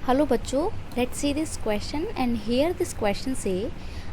Hello बच्चों, let's see this question and here this question say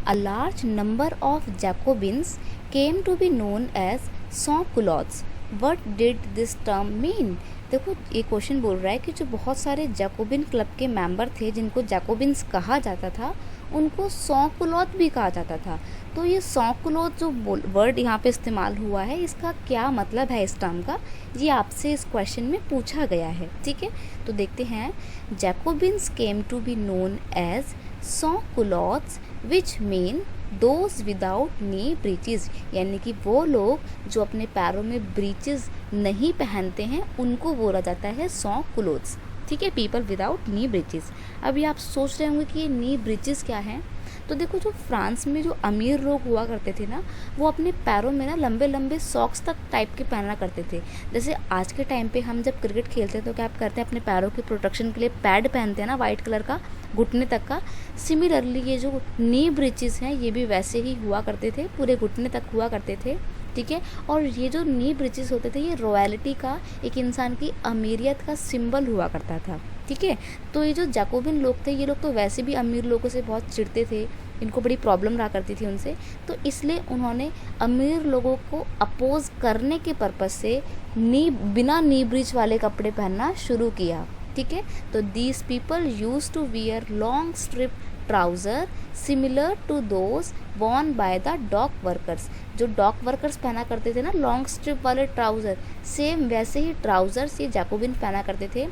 a large number of Jacobins came to be known as sans-culottes. What did this term mean? देखो ये question बोल रहा है कि जो बहुत सारे जैकोबिन क्लब के मेंबर थे जिनको जैकोबिन्स कहा जाता था उनको sans-culottes भी कहा जाता था। तो ये sans-culottes जो वर्ड यहाँ पे इस्तेमाल हुआ है इसका क्या मतलब है इस टर्म का, ये आपसे इस क्वेश्चन में पूछा गया है। ठीक है, तो देखते हैं। Jacobins came to be known as sans-culottes which mean those without knee breeches, यानी कि वो लोग जो अपने पैरों में ब्रीचेस नहीं पहनते हैं उनको बोला जाता है sans-culottes। ठीक है, पीपल विदाउट नी ब्रीचेस। अभी आप सोच रहे होंगे कि ये नी ब्रीचेस क्या हैं। तो देखो, जो फ्रांस में जो अमीर लोग हुआ करते थे ना, वो अपने पैरों में ना लंबे लंबे सॉक्स तक टाइप के पहना करते थे। जैसे आज के टाइम पे हम जब क्रिकेट खेलते हैं तो क्या आप करते हैं, अपने पैरों के प्रोटेक्शन के लिए पैड पहनते हैं ना, वाइट कलर का, घुटने तक का। सिमिलरली ये जो नी ब्रीचेस हैं ये भी वैसे ही हुआ करते थे, पूरे घुटने तक हुआ करते थे। ठीक है, और ये जो नी ब्रीचेस होते थे ये रॉयल्टी का, एक इंसान की अमीरियत का सिंबल हुआ करता था। ठीक है, तो ये जो जैकोबिन लोग थे ये लोग तो वैसे भी अमीर लोगों से बहुत चिढ़ते थे, इनको बड़ी प्रॉब्लम रहा करती थी उनसे, तो इसलिए उन्होंने अमीर लोगों को अपोज करने के पर्पज़ से बिना नी ब्रीच वाले कपड़े पहनना शुरू किया। ठीक है, तो these people use to wear long strip trouser similar to those worn by the dock workers. जो डॉक वर्कर्स पहना करते थे ना लॉन्ग स्ट्रिप वाले ट्राउज़र, सेम वैसे ही ट्राउज़र्स ये जैकोबिन पहना करते थे।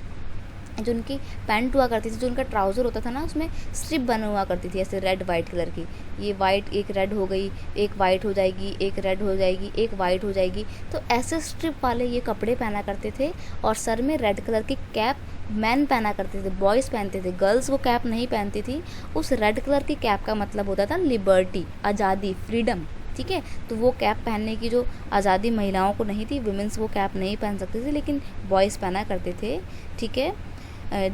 जो उनकी पैंट हुआ करती थी, जो उनका ट्राउज़र होता था ना, उसमें स्ट्रिप बना हुआ करती थी ऐसे रेड वाइट कलर की। ये वाइट, एक रेड हो गई, एक वाइट हो जाएगी, एक रेड हो जाएगी, एक वाइट हो जाएगी। तो ऐसे स्ट्रिप वाले ये कपड़े पहना करते थे और सर में रेड कलर की कैप मैन पहना करते थे, बॉयज़ पहनते थे, गर्ल्स वो कैप नहीं पहनती थी। उस रेड कलर की कैप का मतलब होता था लिबर्टी, आज़ादी, फ्रीडम। ठीक है, तो वो कैप पहनने की जो आज़ादी महिलाओं को नहीं थी, वुमेंस वो कैप नहीं पहन सकते थे, लेकिन बॉयज़ पहना करते थे। ठीक है,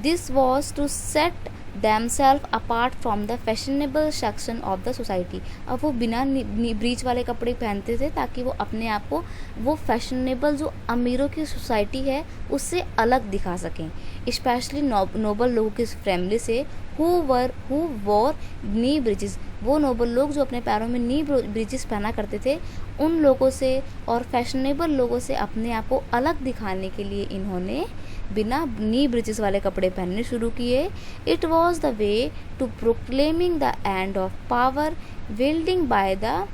this was to set themselves apart from the fashionable section of the society. अब वो बिना ब्रीच वाले कपड़े पहनते थे ताकि वो अपने आप को वो फैशनेबल जो अमीरों की सोसाइटी है उससे अलग दिखा सकें, स्पेशली नोबल लोगों की फैमिली से हु वॉर नी ब्रीचेस। वो नोबल लोग जो अपने पैरों में नी ब्रीचेस पहना करते थे उन लोगों से और फैशनेबल लोगों से अपने आप को अलग दिखाने के लिए इन्होंने बिना नी ब्रीचेस वाले कपड़े पहनने शुरू किए। It was the way to proclaiming the end of power wielding by the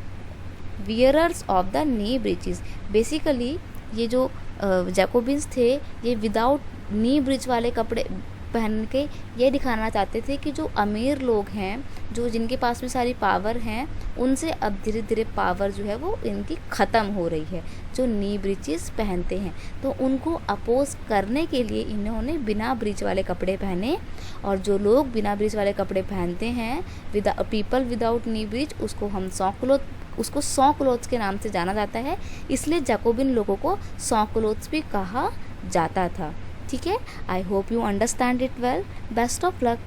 wearers of the knee breeches. Basically ये जो जैकोबिन्स थे ये विदाउट नी ब्रीच वाले कपड़े पहन के ये दिखाना चाहते थे कि जो अमीर लोग हैं, जो जिनके पास में सारी पावर हैं, उनसे अब धीरे धीरे पावर जो है वो इनकी ख़त्म हो रही है, जो नी ब्रीचेस पहनते हैं। तो उनको अपोज करने के लिए इन्होंने बिना ब्रीच वाले कपड़े पहने। और जो लोग बिना ब्रीच वाले कपड़े पहनते हैं, पीपल विदाउट नी ब्रीच, उसको हम sans-culottes के नाम से जाना जाता है। इसलिए जैकोबिन लोगों को sans-culottes भी कहा जाता था। ठीक है, I hope you understand it well. Best of luck.